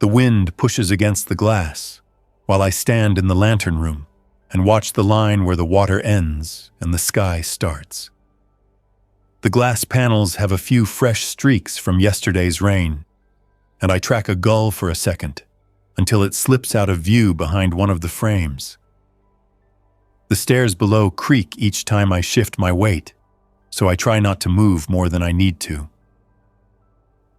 The wind pushes against the glass, while I stand in the lantern room and watch the line where the water ends and the sky starts. The glass panels have a few fresh streaks from yesterday's rain, and I track a gull for a second until it slips out of view behind one of the frames. The stairs below creak each time I shift my weight, so I try not to move more than I need to.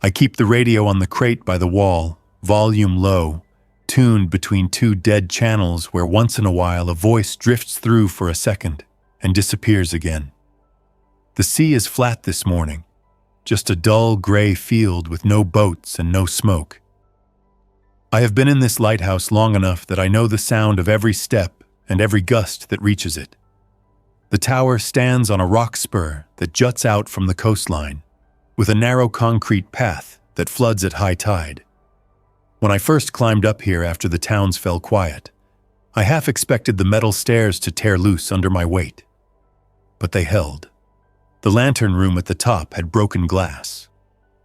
I keep the radio on the crate by the wall, volume low, tuned between two dead channels where once in a while a voice drifts through for a second and disappears again. The sea is flat this morning, just a dull gray field with no boats and no smoke. I have been in this lighthouse long enough that I know the sound of every step and every gust that reaches it. The tower stands on a rock spur that juts out from the coastline, with a narrow concrete path that floods at high tide. When I first climbed up here after the towns fell quiet, I half expected the metal stairs to tear loose under my weight. But they held. The lantern room at the top had broken glass,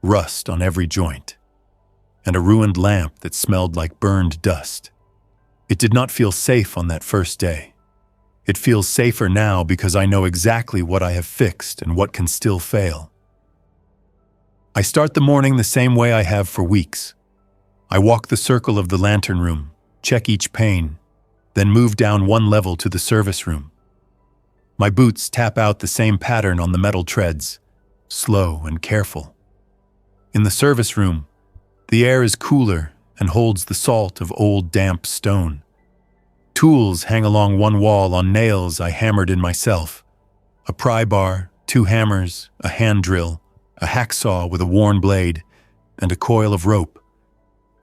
rust on every joint, and a ruined lamp that smelled like burned dust. It did not feel safe on that first day. It feels safer now because I know exactly what I have fixed and what can still fail. I start the morning the same way I have for weeks. I walk the circle of the lantern room, check each pane, then move down one level to the service room. My boots tap out the same pattern on the metal treads, slow and careful. In the service room, the air is cooler and holds the salt of old damp stone. Tools hang along one wall on nails I hammered in myself. A pry bar, 2 hammers, a hand drill, a hacksaw with a worn blade, and a coil of rope.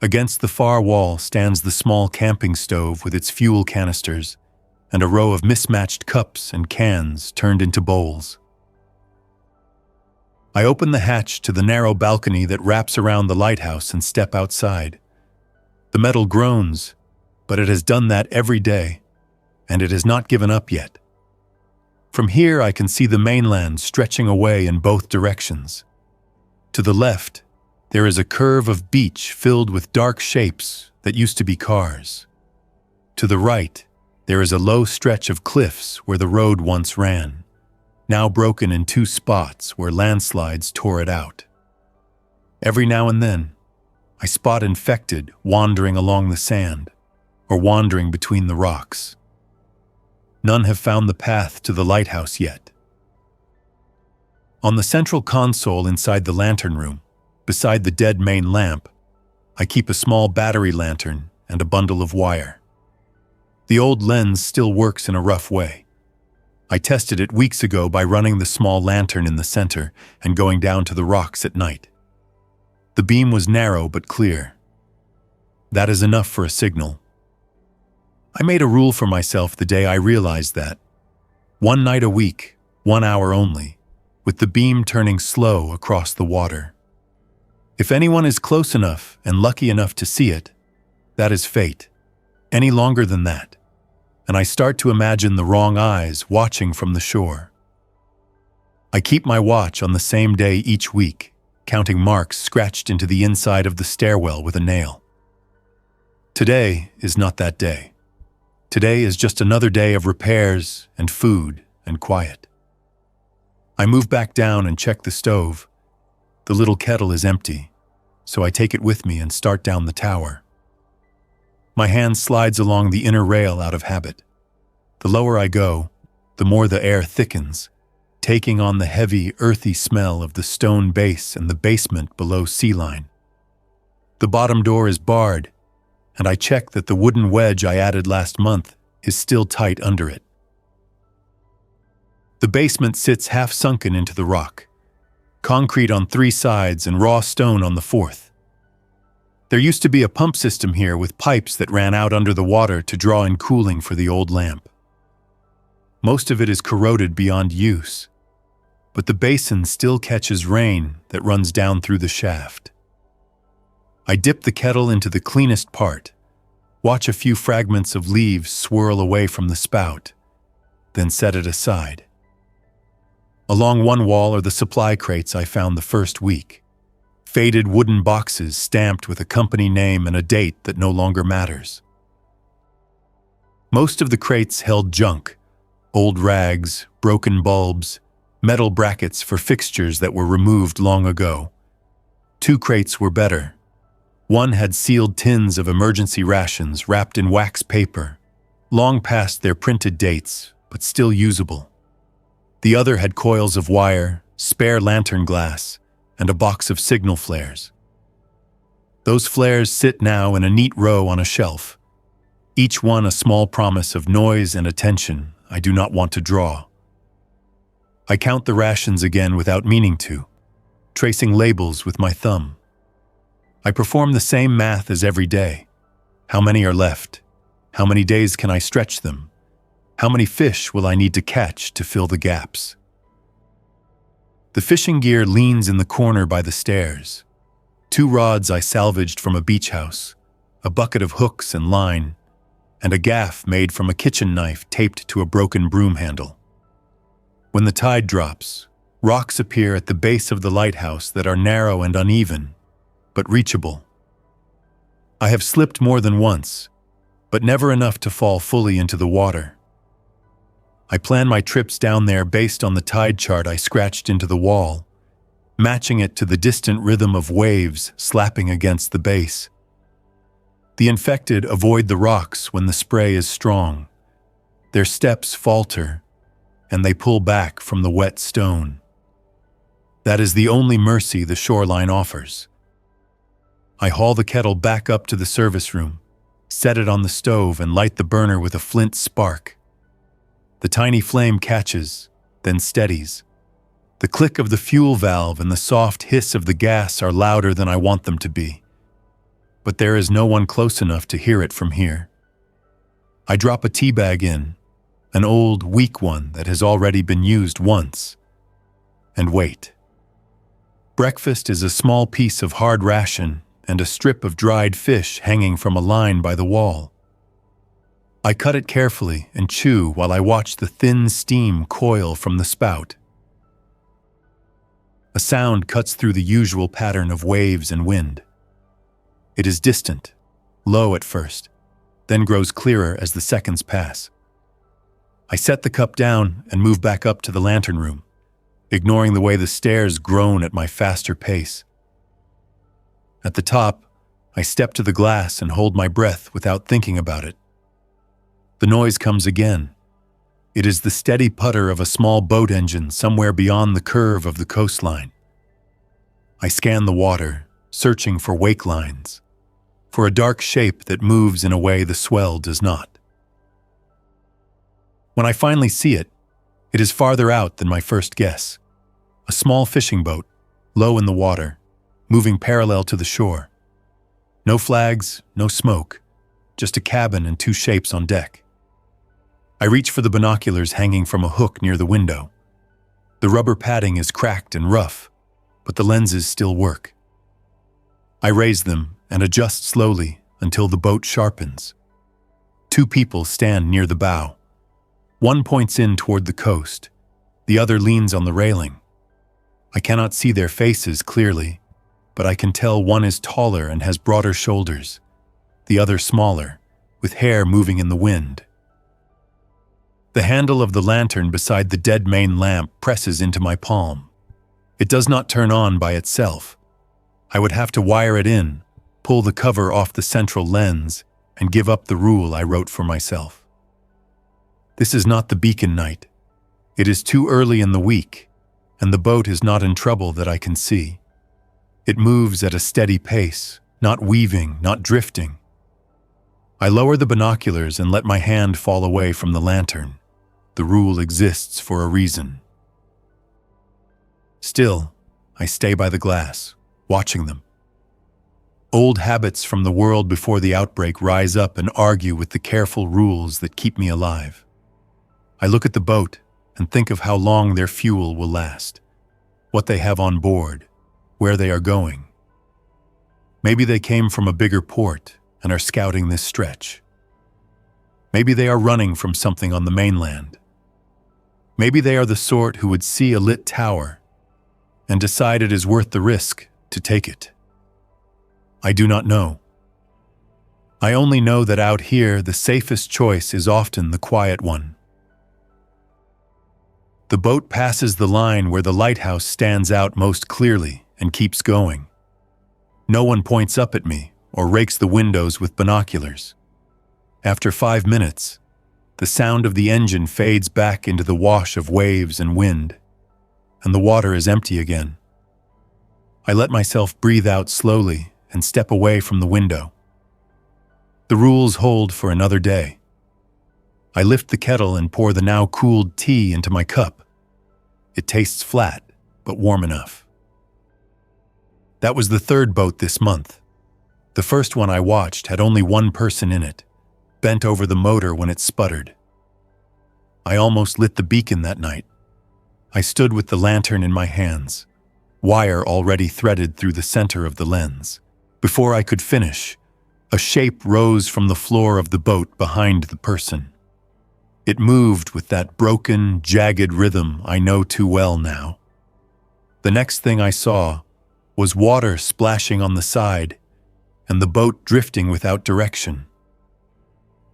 Against the far wall stands the small camping stove with its fuel canisters and a row of mismatched cups and cans turned into bowls. I open the hatch to the narrow balcony that wraps around the lighthouse and step outside. The metal groans, but it has done that every day, and it has not given up yet. From here I can see the mainland stretching away in both directions. To the left, there is a curve of beach filled with dark shapes that used to be cars. To the right, there is a low stretch of cliffs where the road once ran, now broken in 2 spots where landslides tore it out. Every now and then, I spot infected wandering along the sand or wandering between the rocks. None have found the path to the lighthouse yet. On the central console inside the lantern room, beside the dead main lamp, I keep a small battery lantern and a bundle of wire. The old lens still works in a rough way. I tested it weeks ago by running the small lantern in the center and going down to the rocks at night. The beam was narrow but clear. That is enough for a signal. I made a rule for myself the day I realized that. 1 night a week, 1 hour only, with the beam turning slow across the water. If anyone is close enough and lucky enough to see it, that is fate. Any longer than that, and I start to imagine the wrong eyes watching from the shore. I keep my watch on the same day each week, counting marks scratched into the inside of the stairwell with a nail. Today is not that day. Today is just another day of repairs and food and quiet. I move back down and check the stove. The little kettle is empty, so I take it with me and start down the tower. My hand slides along the inner rail out of habit. The lower I go, the more the air thickens, taking on the heavy, earthy smell of the stone base and the basement below sea line. The bottom door is barred, and I check that the wooden wedge I added last month is still tight under it. The basement sits half sunken into the rock, concrete on 3 sides and raw stone on the 4th. There used to be a pump system here with pipes that ran out under the water to draw in cooling for the old lamp. Most of it is corroded beyond use, but the basin still catches rain that runs down through the shaft. I dip the kettle into the cleanest part, watch a few fragments of leaves swirl away from the spout, then set it aside. Along one wall are the supply crates I found the first week, Faded wooden boxes stamped with a company name and a date that no longer matters. Most of the crates held junk, old rags, broken bulbs, metal brackets for fixtures that were removed long ago. 2 crates were better. One had sealed tins of emergency rations wrapped in wax paper, long past their printed dates, but still usable. The other had coils of wire, spare lantern glass, and a box of signal flares. Those flares sit now in a neat row on a shelf, each one a small promise of noise and attention I do not want to draw. I count the rations again without meaning to, tracing labels with my thumb. I perform the same math as every day. How many are left? How many days can I stretch them? How many fish will I need to catch to fill the gaps? The fishing gear leans in the corner by the stairs. 2 rods I salvaged from a beach house, a bucket of hooks and line, and a gaff made from a kitchen knife taped to a broken broom handle. When the tide drops, rocks appear at the base of the lighthouse that are narrow and uneven, but reachable. I have slipped more than once, but never enough to fall fully into the water. I plan my trips down there based on the tide chart I scratched into the wall, matching it to the distant rhythm of waves slapping against the base. The infected avoid the rocks when the spray is strong. Their steps falter, and they pull back from the wet stone. That is the only mercy the shoreline offers. I haul the kettle back up to the service room, set it on the stove, and light the burner with a flint spark. The tiny flame catches, then steadies. The click of the fuel valve and the soft hiss of the gas are louder than I want them to be. But there is no one close enough to hear it from here. I drop a tea bag in, an old, weak one that has already been used once, and wait. Breakfast is a small piece of hard ration and a strip of dried fish hanging from a line by the wall. I cut it carefully and chew while I watch the thin steam coil from the spout. A sound cuts through the usual pattern of waves and wind. It is distant, low at first, then grows clearer as the seconds pass. I set the cup down and move back up to the lantern room, ignoring the way the stairs groan at my faster pace. At the top, I step to the glass and hold my breath without thinking about it. The noise comes again. It is the steady putter of a small boat engine somewhere beyond the curve of the coastline. I scan the water, searching for wake lines, for a dark shape that moves in a way the swell does not. When I finally see it, it is farther out than my first guess. A small fishing boat, low in the water, moving parallel to the shore. No flags, no smoke, just a cabin and 2 shapes on deck. I reach for the binoculars hanging from a hook near the window. The rubber padding is cracked and rough, but the lenses still work. I raise them and adjust slowly until the boat sharpens. 2 people stand near the bow. One points in toward the coast. The other leans on the railing. I cannot see their faces clearly, but I can tell one is taller and has broader shoulders, the other smaller, with hair moving in the wind. The handle of the lantern beside the dead main lamp presses into my palm. It does not turn on by itself. I would have to wire it in, pull the cover off the central lens, and give up the rule I wrote for myself. This is not the beacon night. It is too early in the week, and the boat is not in trouble that I can see. It moves at a steady pace, not weaving, not drifting. I lower the binoculars and let my hand fall away from the lantern. The rule exists for a reason. Still, I stay by the glass, watching them. Old habits from the world before the outbreak rise up and argue with the careful rules that keep me alive. I look at the boat and think of how long their fuel will last, what they have on board, where they are going. Maybe they came from a bigger port and are scouting this stretch. Maybe they are running from something on the mainland. Maybe they are the sort who would see a lit tower and decide it is worth the risk to take it? I do not know. I only know that out here the safest choice is often the quiet one. The boat passes the line where the lighthouse stands out most clearly and keeps going. No one points up at me or rakes the windows with binoculars. After 5 minutes, the sound of the engine fades back into the wash of waves and wind, and the water is empty again. I let myself breathe out slowly and step away from the window. The rules hold for another day. I lift the kettle and pour the now cooled tea into my cup. It tastes flat, but warm enough. That was the third boat this month. The first one I watched had only one person in it, bent over the motor when it sputtered. I almost lit the beacon that night. I stood with the lantern in my hands, wire already threaded through the center of the lens. Before I could finish, a shape rose from the floor of the boat behind the person. It moved with that broken, jagged rhythm I know too well now. The next thing I saw was water splashing on the side and the boat drifting without direction.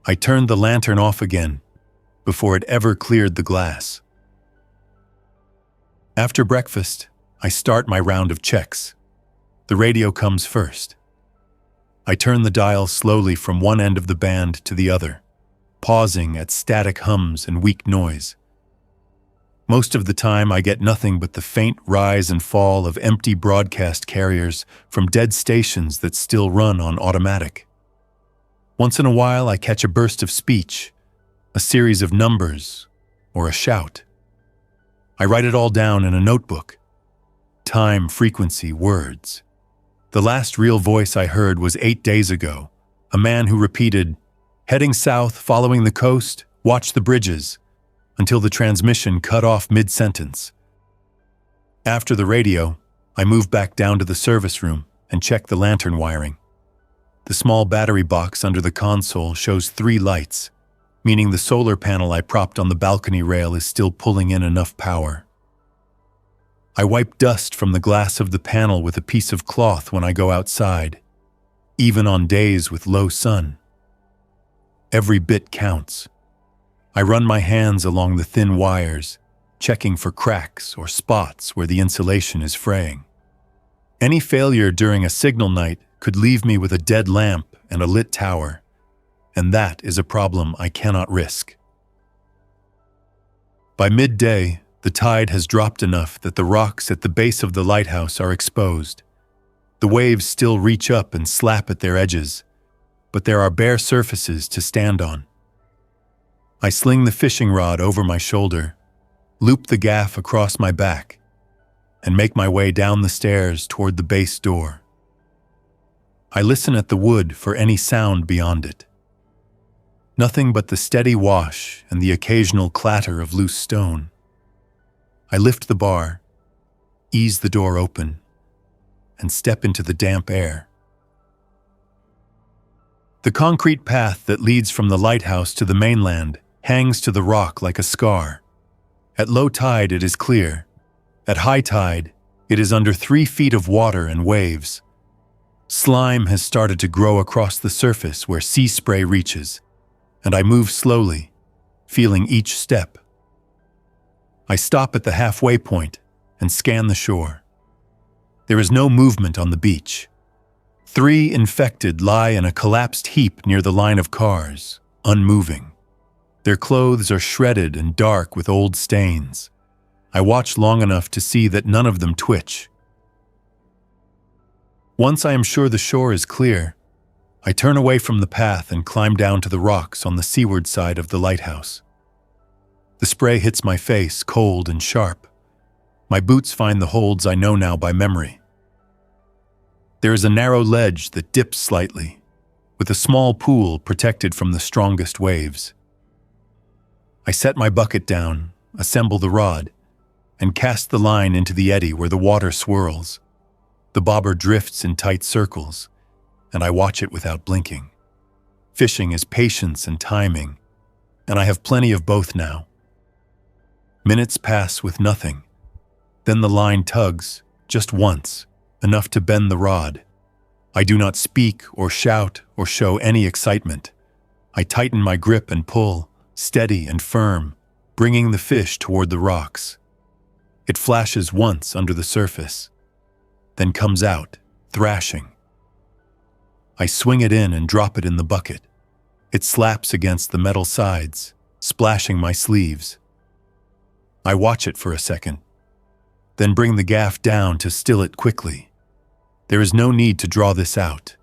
I turned the lantern off again before it ever cleared the glass. After breakfast, I start my round of checks. The radio comes first. I turn the dial slowly from one end of the band to the other, pausing at static hums and weak noise. Most of the time, I get nothing but the faint rise and fall of empty broadcast carriers from dead stations that still run on automatic. Once in a while, I catch a burst of speech, a series of numbers, or a shout. I write it all down in a notebook. Time, frequency, words. The last real voice I heard was 8 days ago, a man who repeated, "Heading south, following the coast, watch the bridges," until the transmission cut off mid-sentence. After the radio, I moved back down to the service room and checked the lantern wiring. The small battery box under the console shows 3 lights, meaning the solar panel I propped on the balcony rail is still pulling in enough power. I wipe dust from the glass of the panel with a piece of cloth when I go outside, even on days with low sun. Every bit counts. I run my hands along the thin wires, checking for cracks or spots where the insulation is fraying. Any failure during a signal night could leave me with a dead lamp and a lit tower, and that is a problem I cannot risk. By midday, the tide has dropped enough that the rocks at the base of the lighthouse are exposed. The waves still reach up and slap at their edges, but there are bare surfaces to stand on. I sling the fishing rod over my shoulder, loop the gaff across my back, and make my way down the stairs toward the base door. I listen at the wood for any sound beyond it. Nothing but the steady wash and the occasional clatter of loose stone. I lift the bar, ease the door open, and step into the damp air. The concrete path that leads from the lighthouse to the mainland hangs to the rock like a scar. At low tide, it is clear. At high tide, it is under 3 feet of water and waves. Slime has started to grow across the surface where sea spray reaches, and I move slowly, feeling each step. I stop at the halfway point and scan the shore. There is no movement on the beach. 3 infected lie in a collapsed heap near the line of cars, unmoving. Their clothes are shredded and dark with old stains. I watch long enough to see that none of them twitch. Once I am sure the shore is clear, I turn away from the path and climb down to the rocks on the seaward side of the lighthouse. The spray hits my face, cold and sharp. My boots find the holds I know now by memory. There is a narrow ledge that dips slightly, with a small pool protected from the strongest waves. I set my bucket down, assemble the rod, and cast the line into the eddy where the water swirls. The bobber drifts in tight circles, and I watch it without blinking. Fishing is patience and timing, and I have plenty of both now. Minutes pass with nothing. Then the line tugs, just once, enough to bend the rod. I do not speak or shout or show any excitement. I tighten my grip and pull, steady and firm, bringing the fish toward the rocks. It flashes once under the surface, then comes out, thrashing. I swing it in and drop it in the bucket. It slaps against the metal sides, splashing my sleeves. I watch it for a second, then bring the gaff down to still it quickly. There is no need to draw this out.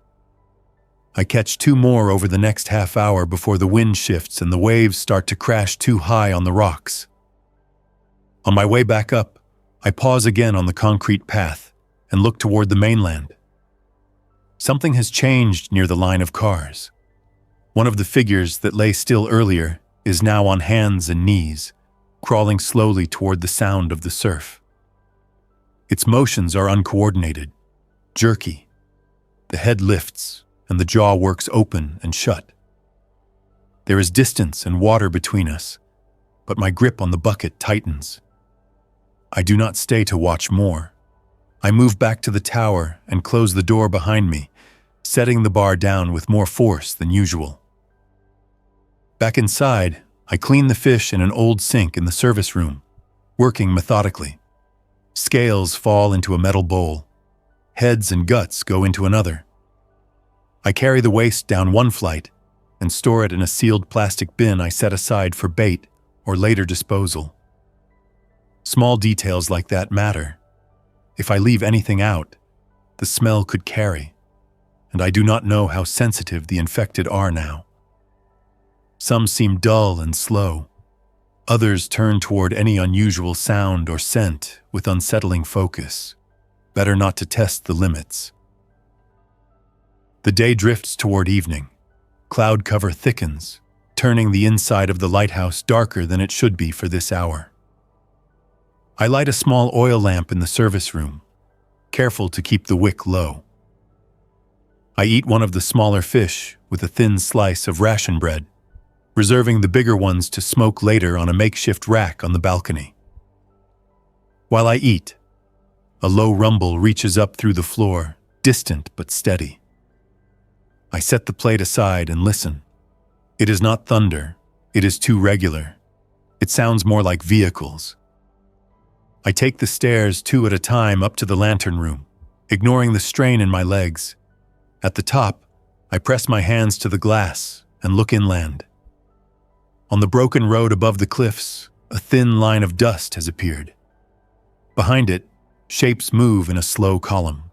I catch 2 more over the next half hour before the wind shifts and the waves start to crash too high on the rocks. On my way back up, I pause again on the concrete path and look toward the mainland. Something has changed near the line of cars. One of the figures that lay still earlier is now on hands and knees, crawling slowly toward the sound of the surf. Its motions are uncoordinated, jerky. The head lifts, and the jaw works open and shut. There is distance and water between us, but my grip on the bucket tightens. I do not stay to watch more. I move back to the tower and close the door behind me, setting the bar down with more force than usual. Back inside, I clean the fish in an old sink in the service room, working methodically. Scales fall into a metal bowl. Heads and guts go into another. I carry the waste down one flight and store it in a sealed plastic bin I set aside for bait or later disposal. Small details like that matter. If I leave anything out, the smell could carry, and I do not know how sensitive the infected are now. Some seem dull and slow. Others turn toward any unusual sound or scent with unsettling focus. Better not to test the limits. The day drifts toward evening. Cloud cover thickens, turning the inside of the lighthouse darker than it should be for this hour. I light a small oil lamp in the service room, careful to keep the wick low. I eat one of the smaller fish with a thin slice of ration bread, reserving the bigger ones to smoke later on a makeshift rack on the balcony. While I eat, a low rumble reaches up through the floor, distant but steady. I set the plate aside and listen. It is not thunder. It is too regular. It sounds more like vehicles. I take the stairs 2 at a time up to the lantern room, ignoring the strain in my legs. At the top, I press my hands to the glass and look inland. On the broken road above the cliffs, a thin line of dust has appeared. Behind it, shapes move in a slow column.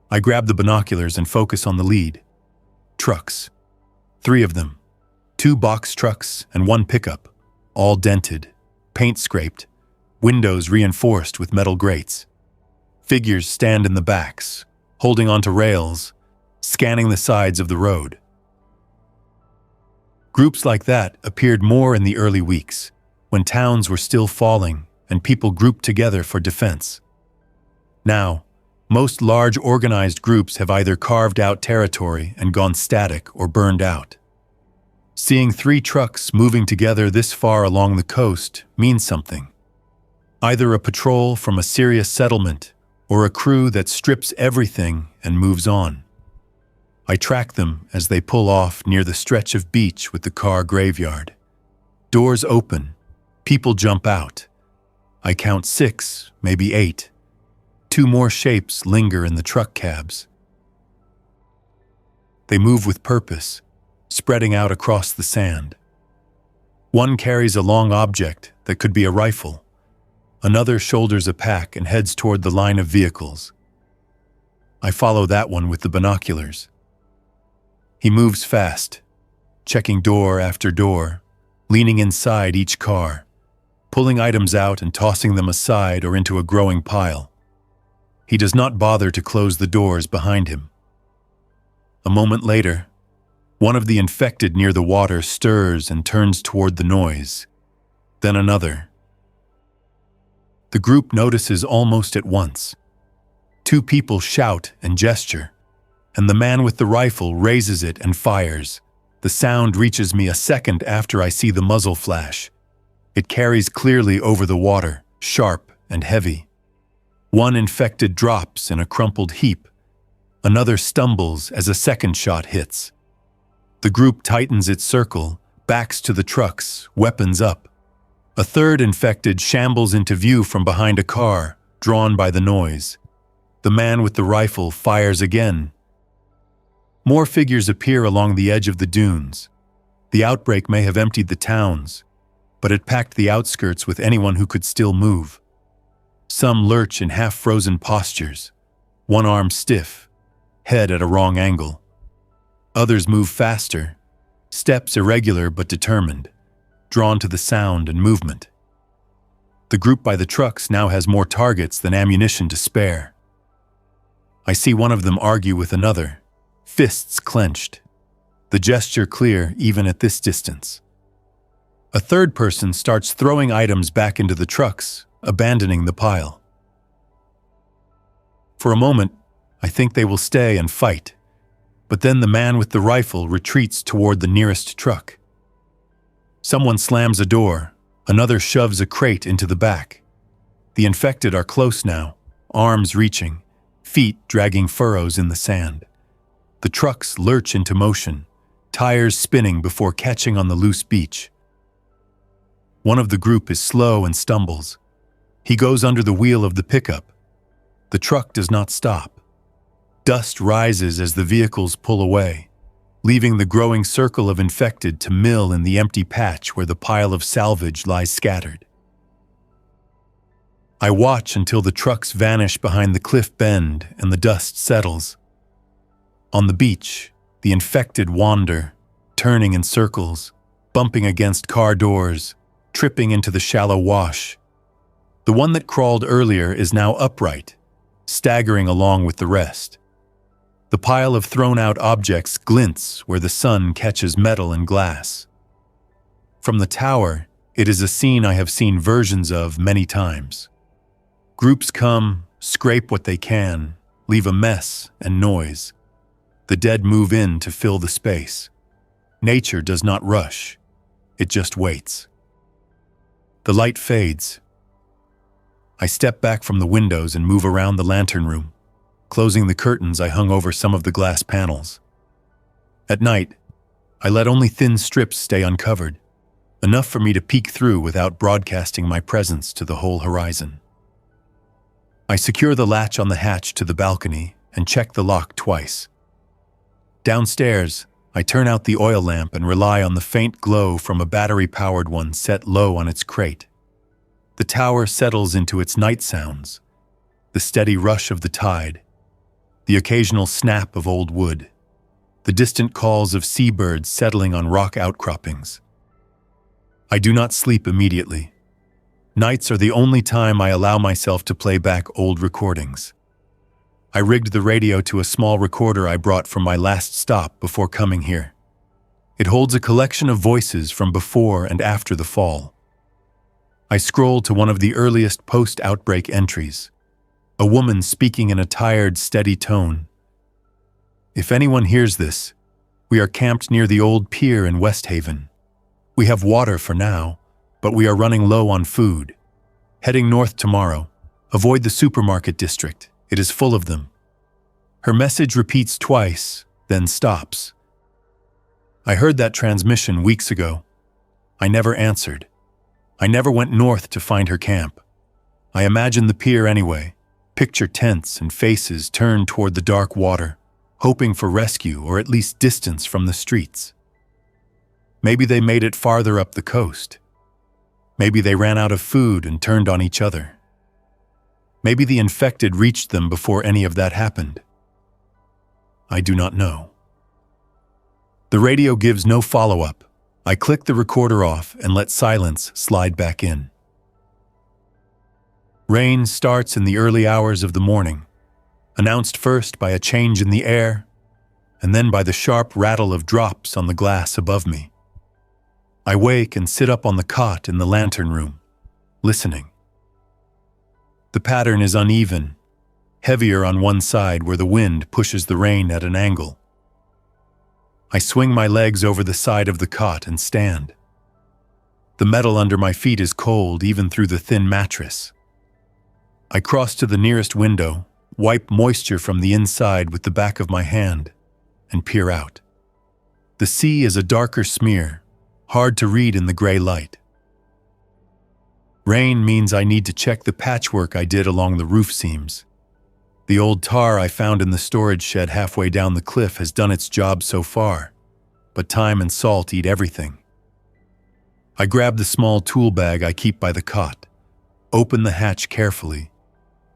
I grab the binoculars and focus on the lead. Trucks. 3 of them. 2 box trucks and 1 pickup, all dented, paint scraped, windows reinforced with metal grates. Figures stand in the backs, holding onto rails, scanning the sides of the road. Groups like that appeared more in the early weeks, when towns were still falling and people grouped together for defense. Now, most large organized groups have either carved out territory and gone static or burned out. Seeing 3 trucks moving together this far along the coast means something. Either a patrol from a serious settlement or a crew that strips everything and moves on. I track them as they pull off near the stretch of beach with the car graveyard. Doors open. People jump out. I count 6, maybe 8. 2 more shapes linger in the truck cabs. They move with purpose, spreading out across the sand. One carries a long object that could be a rifle. Another shoulders a pack and heads toward the line of vehicles. I follow that one with the binoculars. He moves fast, checking door after door, leaning inside each car, pulling items out and tossing them aside or into a growing pile. He does not bother to close the doors behind him. A moment later, one of the infected near the water stirs and turns toward the noise. Then another. The group notices almost at once. 2 people shout and gesture, and the man with the rifle raises it and fires. The sound reaches me a second after I see the muzzle flash. It carries clearly over the water, sharp and heavy. One infected drops in a crumpled heap. Another stumbles as a second shot hits. The group tightens its circle, backs to the trucks, weapons up. A third infected shambles into view from behind a car, drawn by the noise. The man with the rifle fires again. More figures appear along the edge of the dunes. The outbreak may have emptied the towns, but it packed the outskirts with anyone who could still move. Some lurch in half-frozen postures, one arm stiff, head at a wrong angle. Others move faster, steps irregular but determined, drawn to the sound and movement. The group by the trucks now has more targets than ammunition to spare. I see one of them argue with another, fists clenched, the gesture clear even at this distance. A third person starts throwing items back into the trucks, abandoning the pile. For a moment, I think they will stay and fight, but then the man with the rifle retreats toward the nearest truck. Someone slams a door, another shoves a crate into the back. The infected are close now, arms reaching, feet dragging furrows in the sand. The trucks lurch into motion, tires spinning before catching on the loose beach. One of the group is slow and stumbles. He goes under the wheel of the pickup. The truck does not stop. Dust rises as the vehicles pull away, leaving the growing circle of infected to mill in the empty patch where the pile of salvage lies scattered. I watch until the trucks vanish behind the cliff bend and the dust settles. On the beach, the infected wander, turning in circles, bumping against car doors, tripping into the shallow wash. The one that crawled earlier is now upright, staggering along with the rest. The pile of thrown-out objects glints where the sun catches metal and glass. From the tower, it is a scene I have seen versions of many times. Groups come, scrape what they can, leave a mess and noise. The dead move in to fill the space. Nature does not rush. It just waits. The light fades. I step back from the windows and move around the lantern room. Closing the curtains, I hung over some of the glass panels. At night, I let only thin strips stay uncovered, enough for me to peek through without broadcasting my presence to the whole horizon. I secure the latch on the hatch to the balcony and check the lock twice. Downstairs, I turn out the oil lamp and rely on the faint glow from a battery-powered one set low on its crate. The tower settles into its night sounds, the steady rush of the tide, the occasional snap of old wood, the distant calls of seabirds settling on rock outcroppings. I do not sleep immediately. Nights are the only time I allow myself to play back old recordings. I rigged the radio to a small recorder I brought from my last stop before coming here. It holds a collection of voices from before and after the fall. I scroll to one of the earliest post-outbreak entries, a woman speaking in a tired, steady tone. If anyone hears this, we are camped near the old pier in West Haven. We have water for now, but we are running low on food. Heading north tomorrow. Avoid the supermarket district. It is full of them. Her message repeats twice, then stops. I heard that transmission weeks ago. I never answered. I never went north to find her camp. I imagine the pier anyway. Picture tents and faces turned toward the dark water, hoping for rescue or at least distance from the streets. Maybe they made it farther up the coast. Maybe they ran out of food and turned on each other. Maybe the infected reached them before any of that happened. I do not know. The radio gives no follow-up. I click the recorder off and let silence slide back in. Rain starts in the early hours of the morning, announced first by a change in the air, and then by the sharp rattle of drops on the glass above me. I wake and sit up on the cot in the lantern room, listening. The pattern is uneven, heavier on one side where the wind pushes the rain at an angle. I swing my legs over the side of the cot and stand. The metal under my feet is cold even through the thin mattress. I cross to the nearest window, wipe moisture from the inside with the back of my hand, and peer out. The sea is a darker smear, hard to read in the gray light. Rain means I need to check the patchwork I did along the roof seams. The old tar I found in the storage shed halfway down the cliff has done its job so far, but time and salt eat everything. I grab the small tool bag I keep by the cot, open the hatch carefully,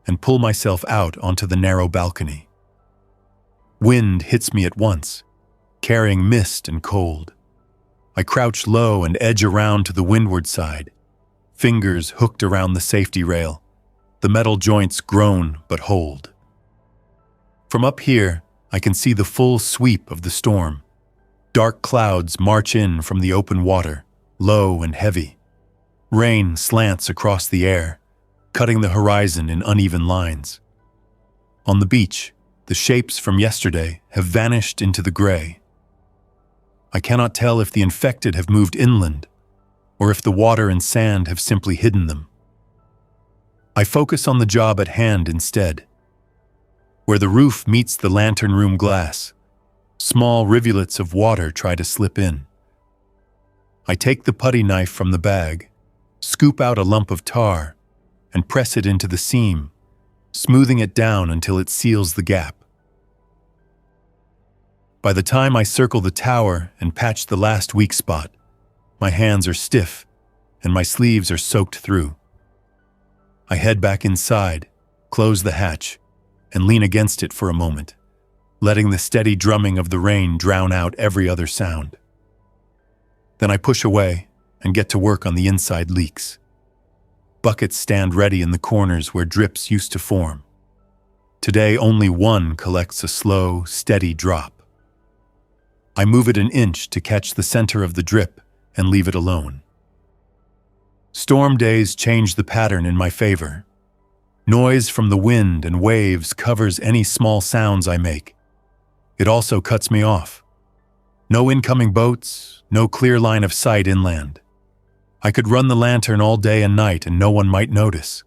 and pull myself out onto the narrow balcony. Wind hits me at once, carrying mist and cold. I crouch low and edge around to the windward side, fingers hooked around the safety rail. The metal joints groan but hold. From up here, I can see the full sweep of the storm. Dark clouds march in from the open water, low and heavy. Rain slants across the air, cutting the horizon in uneven lines. On the beach, the shapes from yesterday have vanished into the gray. I cannot tell if the infected have moved inland, or if the water and sand have simply hidden them. I focus on the job at hand instead. Where the roof meets the lantern room glass, small rivulets of water try to slip in. I take the putty knife from the bag, scoop out a lump of tar, and press it into the seam, smoothing it down until it seals the gap. By the time I circle the tower and patch the last weak spot, my hands are stiff and my sleeves are soaked through. I head back inside, close the hatch, and lean against it for a moment, letting the steady drumming of the rain drown out every other sound. Then I push away and get to work on the inside leaks. Buckets stand ready in the corners where drips used to form. Today, only one collects a slow, steady drop. I move it an inch to catch the center of the drip and leave it alone. Storm days change the pattern in my favor. Noise from the wind and waves covers any small sounds I make. It also cuts me off. No incoming boats, no clear line of sight inland. I could run the lantern all day and night and no one might notice.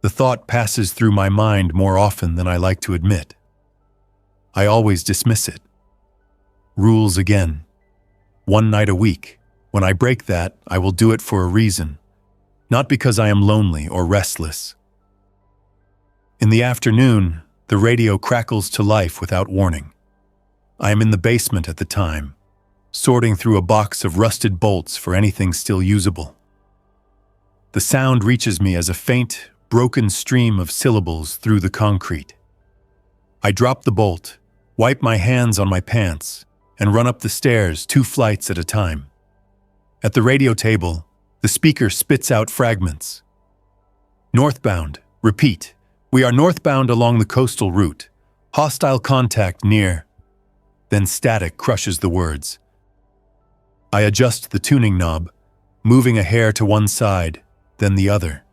The thought passes through my mind more often than I like to admit. I always dismiss it. Rules again. One night a week. When I break that, I will do it for a reason. Not because I am lonely or restless. In the afternoon, the radio crackles to life without warning. I am in the basement at the time, sorting through a box of rusted bolts for anything still usable. The sound reaches me as a faint, broken stream of syllables through the concrete. I drop the bolt, wipe my hands on my pants, and run up the stairs 2 flights at a time. At the radio table, the speaker spits out fragments. Northbound, repeat. We are northbound along the coastal route. Hostile contact near. Then static crushes the words. I adjust the tuning knob, moving a hair to one side, then the other.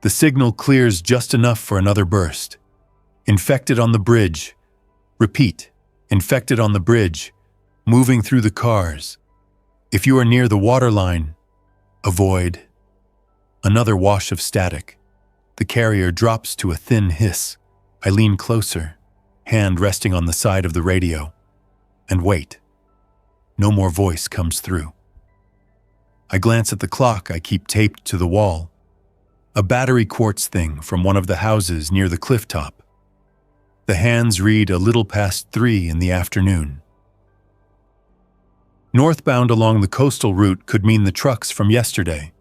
The signal clears just enough for another burst. Infected on the bridge. Repeat. Infected on the bridge. Moving through the cars. If you are near the waterline, avoid. Another wash of static. The carrier drops to a thin hiss. I lean closer, hand resting on the side of the radio, and wait. No more voice comes through. I glance at the clock I keep taped to the wall. A battery quartz thing from one of the houses near the cliff top. The hands read a little past 3 in the afternoon. Northbound along the coastal route could mean the trucks from yesterday.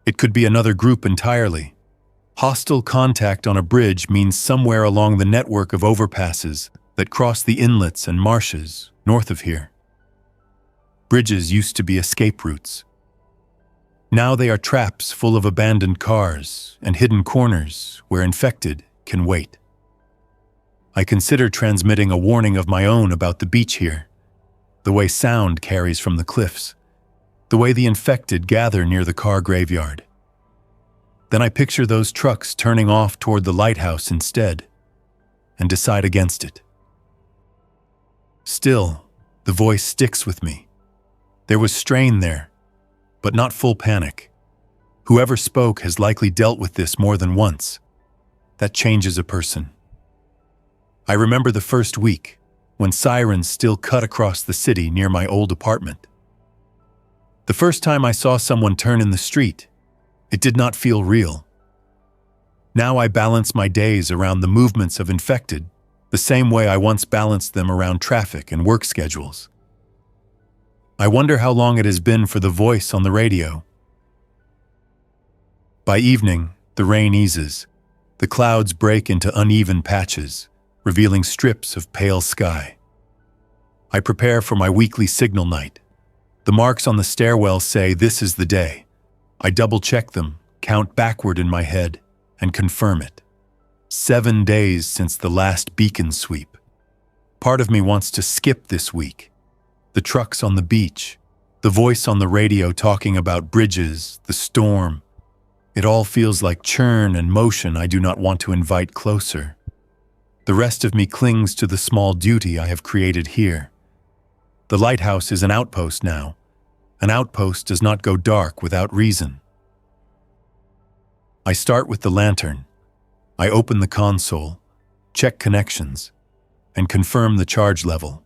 It could be another group entirely. Hostile contact on a bridge means somewhere along the network of overpasses that cross the inlets and marshes north of here. Bridges used to be escape routes. Now they are traps full of abandoned cars and hidden corners where infected can wait. I consider transmitting a warning of my own about the beach here, the way sound carries from the cliffs, the way the infected gather near the car graveyard. Then I picture those trucks turning off toward the lighthouse instead, and decide against it. Still, the voice sticks with me. There was strain there, but not full panic. Whoever spoke has likely dealt with this more than once. that changes a person. I remember the first week, when sirens still cut across the city near my old apartment. The first time I saw someone turn in the street, it did not feel real. Now I balance my days around the movements of infected, the same way I once balanced them around traffic and work schedules. I wonder how long it has been for the voice on the radio. By evening, the rain eases. The clouds break into uneven patches, revealing strips of pale sky. I prepare for my weekly signal night. The marks on the stairwell say this is the day. I double-check them, count backward in my head, and confirm it. 7 days since the last beacon sweep. Part of me wants to skip this week. The trucks on the beach, the voice on the radio talking about bridges, the storm. It all feels like churn and motion I do not want to invite closer. The rest of me clings to the small duty I have created here. The lighthouse is an outpost now. An outpost does not go dark without reason. I start with the lantern. I open the console, check connections, and confirm the charge level.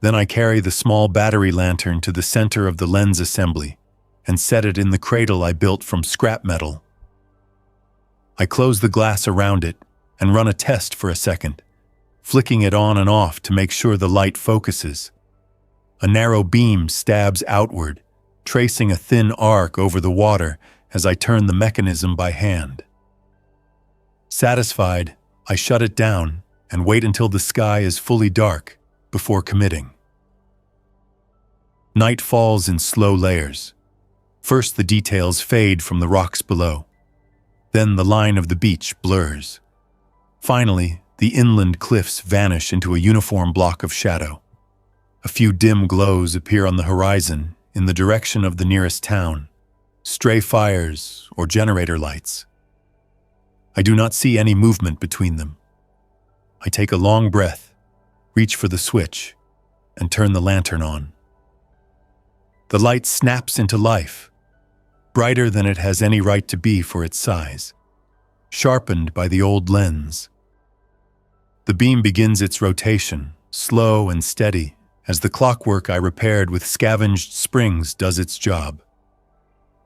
Then I carry the small battery lantern to the center of the lens assembly and set it in the cradle I built from scrap metal. I close the glass around it and run a test for a second, flicking it on and off to make sure the light focuses. A narrow beam stabs outward, tracing a thin arc over the water as I turn the mechanism by hand. Satisfied, I shut it down and wait until the sky is fully dark before committing. Night falls in slow layers. First, the details fade from the rocks below. Then the line of the beach blurs. Finally, the inland cliffs vanish into a uniform block of shadow. A few dim glows appear on the horizon in the direction of the nearest town, stray fires or generator lights. I do not see any movement between them. I take a long breath, reach for the switch, and turn the lantern on. The light snaps into life, brighter than it has any right to be for its size, sharpened by the old lens. The beam begins its rotation, slow and steady, as the clockwork I repaired with scavenged springs does its job.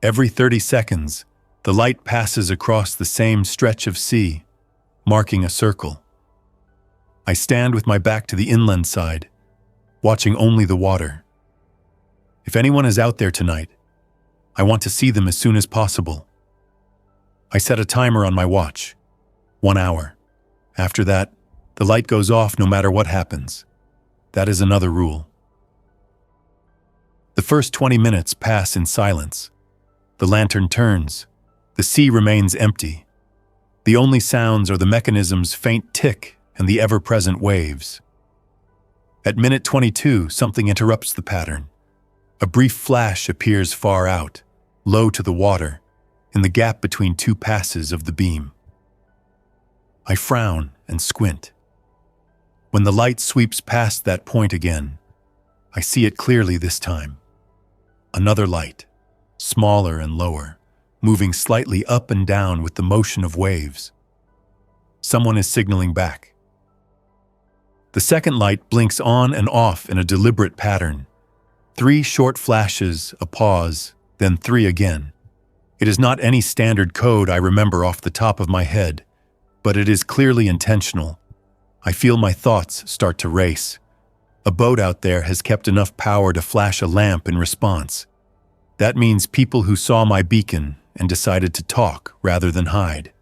Every 30 seconds, the light passes across the same stretch of sea, marking a circle. I stand with my back to the inland side, watching only the water. If anyone is out there tonight, I want to see them as soon as possible. I set a timer on my watch, 1 hour. After that, the light goes off no matter what happens. That is another rule. The first 20 minutes pass in silence. The lantern turns. The sea remains empty. The only sounds are the mechanism's faint tick and the ever-present waves. At minute 22, something interrupts the pattern. A brief flash appears far out, low to the water, in the gap between two passes of the beam. I frown and squint. When the light sweeps past that point again, I see it clearly this time. Another light, smaller and lower, moving slightly up and down with the motion of waves. Someone is signaling back. The second light blinks on and off in a deliberate pattern. 3 short flashes, a pause, then 3 again. It is not any standard code I remember off the top of my head, but it is clearly intentional. I feel my thoughts start to race. A boat out there has kept enough power to flash a lamp in response. That means people who saw my beacon and decided to talk rather than hide.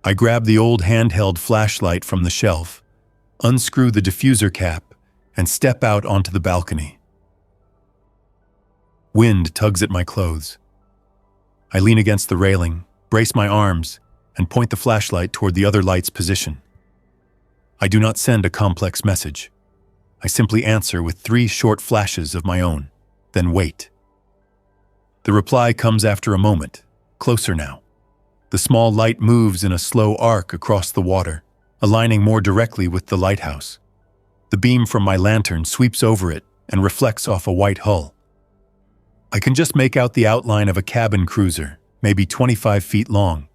I grab the old handheld flashlight from the shelf, unscrew the diffuser cap, and step out onto the balcony. Wind tugs at my clothes. I lean against the railing, brace my arms, and point the flashlight toward the other light's position. I do not send a complex message. I simply answer with 3 short flashes of my own, then wait. The reply comes after a moment, closer now. The small light moves in a slow arc across the water, aligning more directly with the lighthouse. The beam from my lantern sweeps over it and reflects off a white hull. I can just make out the outline of a cabin cruiser, maybe 25 feet long.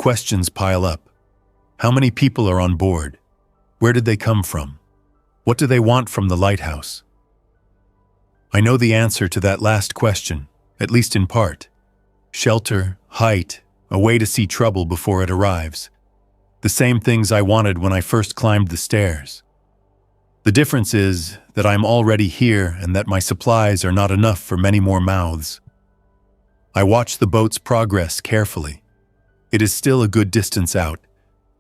questions pile up. How many people are on board? Where did they come from? What do they want from the lighthouse? I know the answer to that last question, at least in part. Shelter, height, a way to see trouble before it arrives. The same things I wanted when I first climbed the stairs. The difference is that I'm already here and that my supplies are not enough for many more mouths. I watch the boat's progress carefully. It is still a good distance out,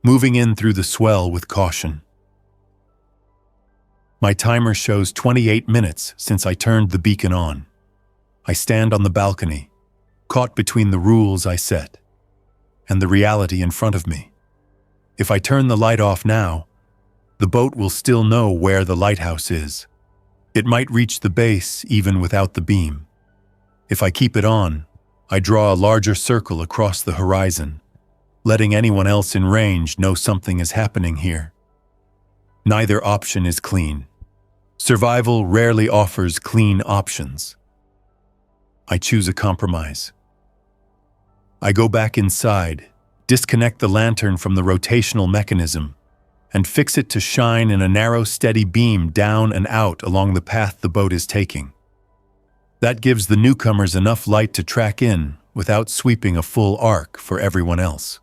moving in through the swell with caution. My timer shows 28 minutes since I turned the beacon on. I stand on the balcony, caught between the rules I set and the reality in front of me. If I turn the light off now, the boat will still know where the lighthouse is. It might reach the base even without the beam. If I keep it on, I draw a larger circle across the horizon, letting anyone else in range know something is happening here. Neither option is clean. Survival rarely offers clean options. I choose a compromise. I go back inside, disconnect the lantern from the rotational mechanism, and fix it to shine in a narrow, steady beam down and out along the path the boat is taking. That gives the newcomers enough light to track in without sweeping a full arc for everyone else.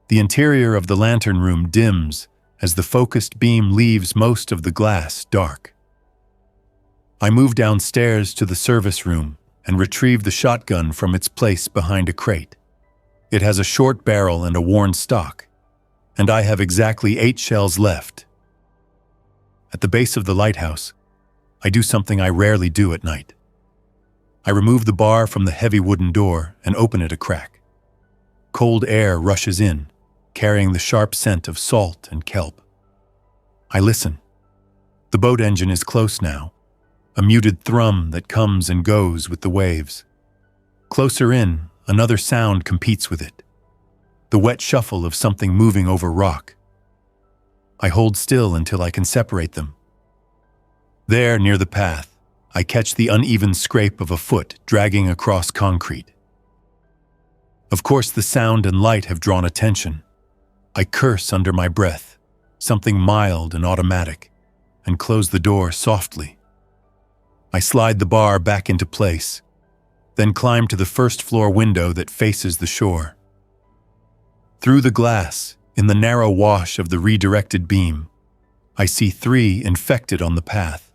The interior of the lantern room dims as the focused beam leaves most of the glass dark. I move downstairs to the service room and retrieve the shotgun from its place behind a crate. It has a short barrel and a worn stock, and I have exactly 8 shells left. At the base of the lighthouse, I do something I rarely do at night. I remove the bar from the heavy wooden door and open it a crack. Cold air rushes in, carrying the sharp scent of salt and kelp. I listen. The boat engine is close now, a muted thrum that comes and goes with the waves. Closer in, another sound competes with it. The wet shuffle of something moving over rock. I hold still until I can separate them. There, near the path, I catch the uneven scrape of a foot dragging across concrete. Of course, the sound and light have drawn attention. I curse under my breath, something mild and automatic, and close the door softly. I slide the bar back into place, then climb to the first-floor window that faces the shore. Through the glass, in the narrow wash of the redirected beam, I see 3 infected on the path.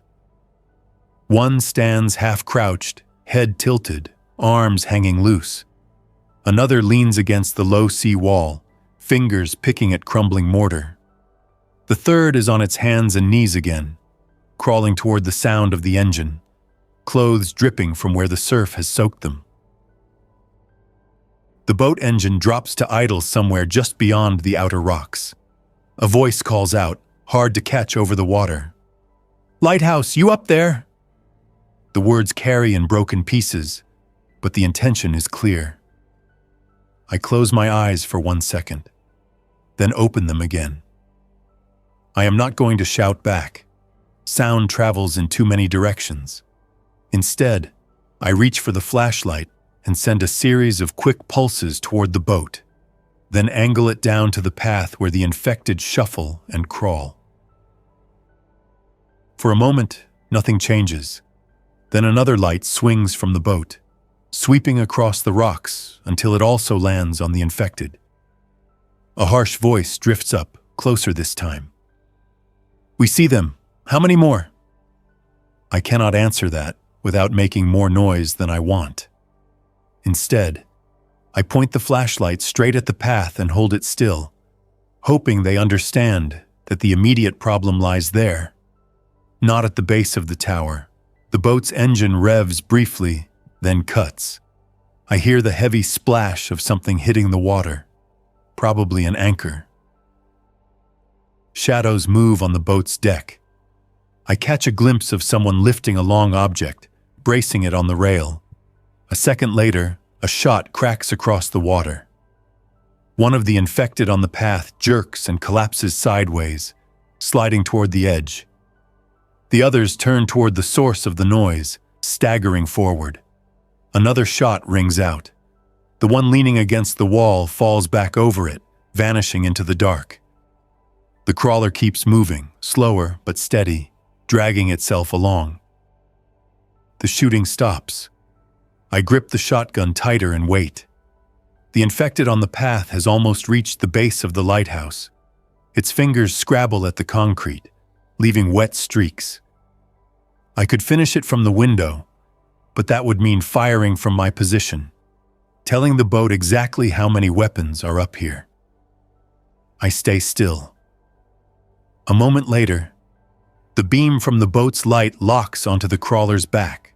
One stands half-crouched, head tilted, arms hanging loose. Another leans against the low sea wall, fingers picking at crumbling mortar. The third is on its hands and knees again, crawling toward the sound of the engine, clothes dripping from where the surf has soaked them. The boat engine drops to idle somewhere just beyond the outer rocks. A voice calls out, hard to catch over the water. "Lighthouse, you up there?" The words carry in broken pieces, but the intention is clear. I close my eyes for 1 second, then open them again. I am not going to shout back. Sound travels in too many directions. Instead, I reach for the flashlight and send a series of quick pulses toward the boat, then angle it down to the path where the infected shuffle and crawl. For a moment, nothing changes. Then another light swings from the boat, sweeping across the rocks until it also lands on the infected. A harsh voice drifts up, closer this time. "We see them. How many more?" I cannot answer that without making more noise than I want. Instead, I point the flashlight straight at the path and hold it still, hoping they understand that the immediate problem lies there, not at the base of the tower. The boat's engine revs briefly, then cuts. I hear the heavy splash of something hitting the water, probably an anchor. Shadows move on the boat's deck. I catch a glimpse of someone lifting a long object, bracing it on the rail. A second later, a shot cracks across the water. One of the infected on the path jerks and collapses sideways, sliding toward the edge. The others turn toward the source of the noise, staggering forward. Another shot rings out. The one leaning against the wall falls back over it, vanishing into the dark. The crawler keeps moving, slower but steady, dragging itself along. The shooting stops. I grip the shotgun tighter and wait. The infected on the path has almost reached the base of the lighthouse. Its fingers scrabble at the concrete, leaving wet streaks. I could finish it from the window, but that would mean firing from my position, telling the boat exactly how many weapons are up here. I stay still. A moment later, the beam from the boat's light locks onto the crawler's back.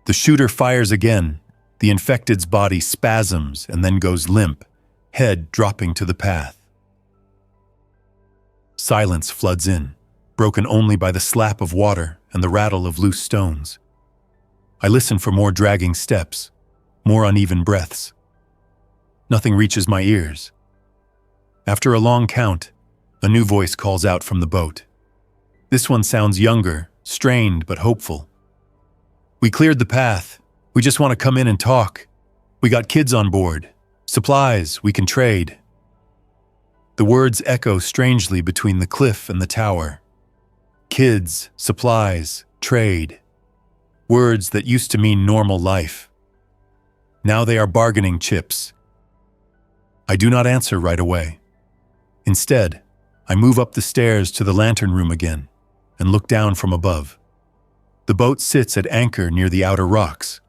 The shooter fires again. The infected's body spasms and then goes limp, head dropping to the path. Silence floods in, broken only by the slap of water and the rattle of loose stones. I listen for more dragging steps, more uneven breaths. Nothing reaches my ears. After a long count, a new voice calls out from the boat. This one sounds younger, strained but hopeful. "We cleared the path. We just want to come in and talk. We got kids on board. Supplies we can trade." The words echo strangely between the cliff and the tower. Kids, supplies, trade. Words that used to mean normal life. Now they are bargaining chips. I do not answer right away. Instead, I move up the stairs to the lantern room again and look down from above. The boat sits at anchor near the outer rocks,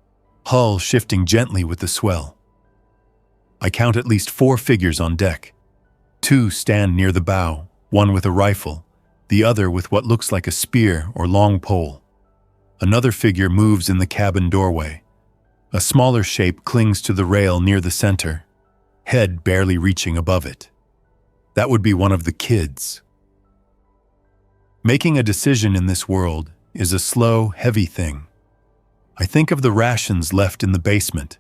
hull shifting gently with the swell. I count at least 4 figures on deck. 2 stand near the bow, one with a rifle, the other with what looks like a spear or long pole. Another figure moves in the cabin doorway. A smaller shape clings to the rail near the center, head barely reaching above it. That would be one of the kids. Making a decision in this world is a slow, heavy thing. I think of the rations left in the basement,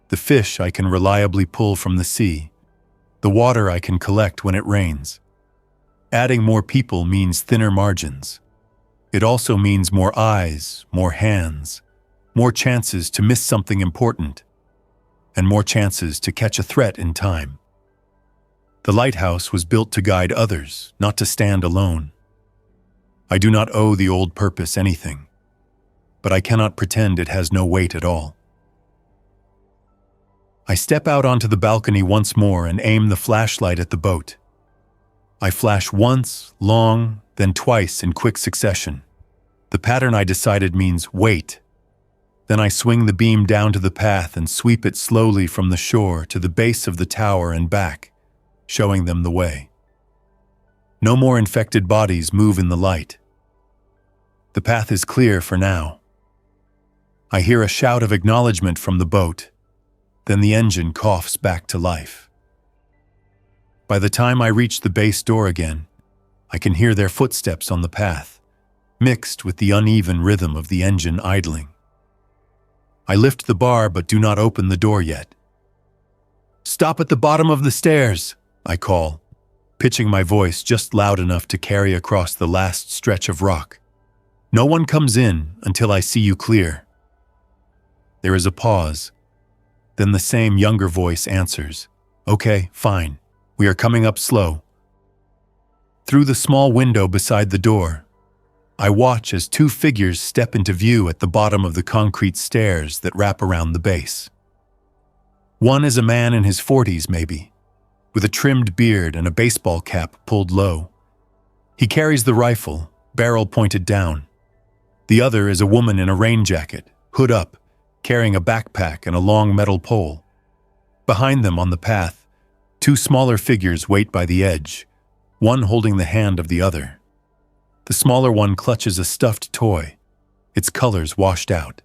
the fish I can reliably pull from the sea, the water I can collect when it rains. Adding more people means thinner margins. It also means more eyes, more hands, more chances to miss something important, and more chances to catch a threat in time. The lighthouse was built to guide others, not to stand alone. I do not owe the old purpose anything, but I cannot pretend it has no weight at all. I step out onto the balcony once more and aim the flashlight at the boat. I flash once, long, then twice in quick succession. The pattern I decided means wait. Then I swing the beam down to the path and sweep it slowly from the shore to the base of the tower and back, showing them the way. No more infected bodies move in the light. The path is clear for now. I hear a shout of acknowledgement from the boat. Then the engine coughs back to life. By the time I reach the base door again, I can hear their footsteps on the path, mixed with the uneven rhythm of the engine idling. I lift the bar but do not open the door yet. "Stop at the bottom of the stairs," I call, pitching my voice just loud enough to carry across the last stretch of rock. "No one comes in until I see you clear." There is a pause. Then the same younger voice answers, "Okay, fine. We are coming up slow." Through the small window beside the door, I watch as 2 figures step into view at the bottom of the concrete stairs that wrap around the base. One is a man in his 40s maybe, with a trimmed beard and a baseball cap pulled low. He carries the rifle, barrel pointed down. The other is a woman in a rain jacket, hood up, carrying a backpack and a long metal pole. Behind them on the path, 2 smaller figures wait by the edge, one holding the hand of the other. The smaller one clutches a stuffed toy, its colors washed out.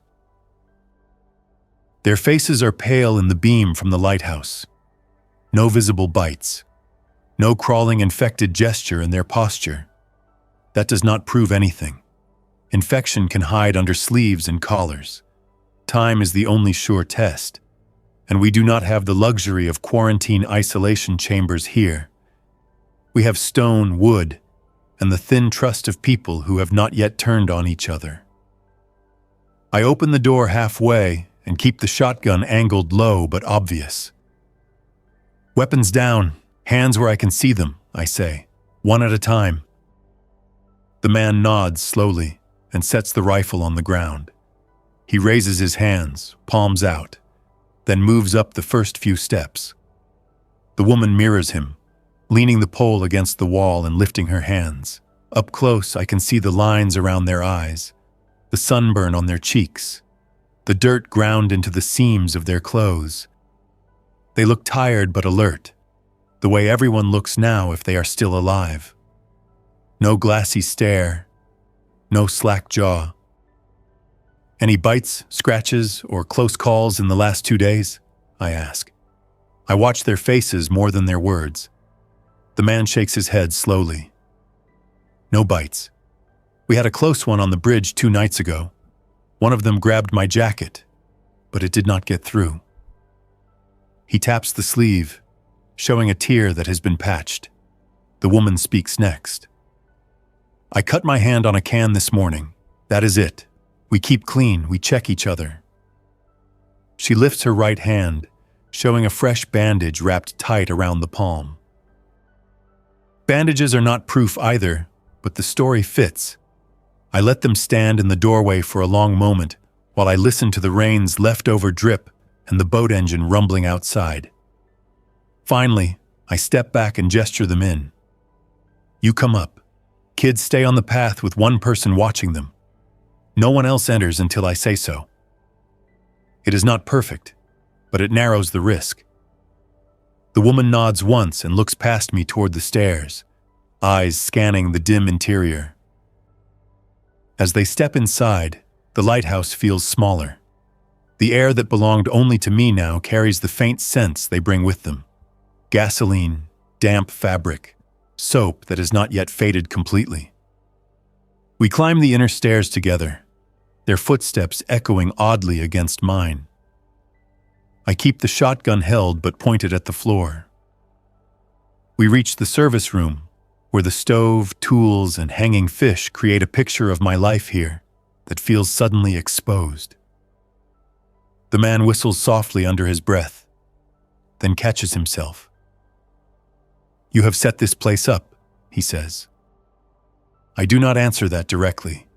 Their faces are pale in the beam from the lighthouse. No visible bites. No crawling infected gesture in their posture. That does not prove anything. Infection can hide under sleeves and collars. Time is the only sure test, and we do not have the luxury of quarantine isolation chambers here. We have stone, wood, and the thin trust of people who have not yet turned on each other. I open the door halfway and keep the shotgun angled low but obvious. Weapons down, hands where I can see them, I say, one at a time. The man nods slowly and sets the rifle on the ground. He raises his hands, palms out, then moves up the first few steps. The woman mirrors him, leaning the pole against the wall and lifting her hands. Up close, I can see the lines around their eyes, the sunburn on their cheeks, the dirt ground into the seams of their clothes. They look tired but alert, the way everyone looks now if they are still alive. No glassy stare, no slack jaw. Any bites, scratches, or close calls in the last 2 days? I ask. I watch their faces more than their words. The man shakes his head slowly. No bites. We had a close one on the bridge 2 nights ago. One of them grabbed my jacket, but it did not get through. He taps the sleeve, showing a tear that has been patched. The woman speaks next. I cut my hand on a can this morning. That is it. We keep clean, we check each other. She lifts her right hand, showing a fresh bandage wrapped tight around the palm. Bandages are not proof either, but the story fits. I let them stand in the doorway for a long moment while I listen to the rain's leftover drip and the boat engine rumbling outside. Finally, I step back and gesture them in. You come up. Kids stay on the path with one person watching them. No one else enters until I say so. It is not perfect, but it narrows the risk. The woman nods once and looks past me toward the stairs, eyes scanning the dim interior. As they step inside, the lighthouse feels smaller. The air that belonged only to me now carries the faint scents they bring with them. Gasoline, damp fabric, soap that has not yet faded completely. We climb the inner stairs together, their footsteps echoing oddly against mine. I keep the shotgun held but pointed at the floor. We reach the service room, where the stove, tools, and hanging fish create a picture of my life here that feels suddenly exposed. The man whistles softly under his breath, then catches himself. You have set this place up, he says. I do not answer that directly.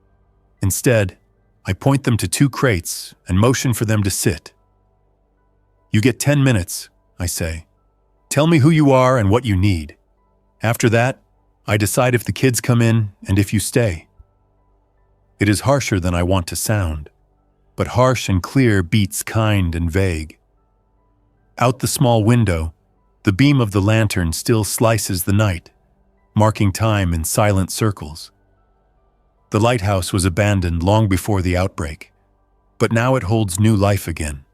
Instead, I point them to 2 crates and motion for them to sit. You get 10 minutes, I say. Tell me who you are and what you need. After that, I decide if the kids come in and if you stay. It is harsher than I want to sound, but harsh and clear beats kind and vague. Out the small window, the beam of the lantern still slices the night, marking time in silent circles. The lighthouse was abandoned long before the outbreak, but now it holds new life again.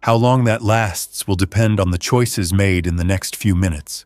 How long that lasts will depend on the choices made in the next few minutes.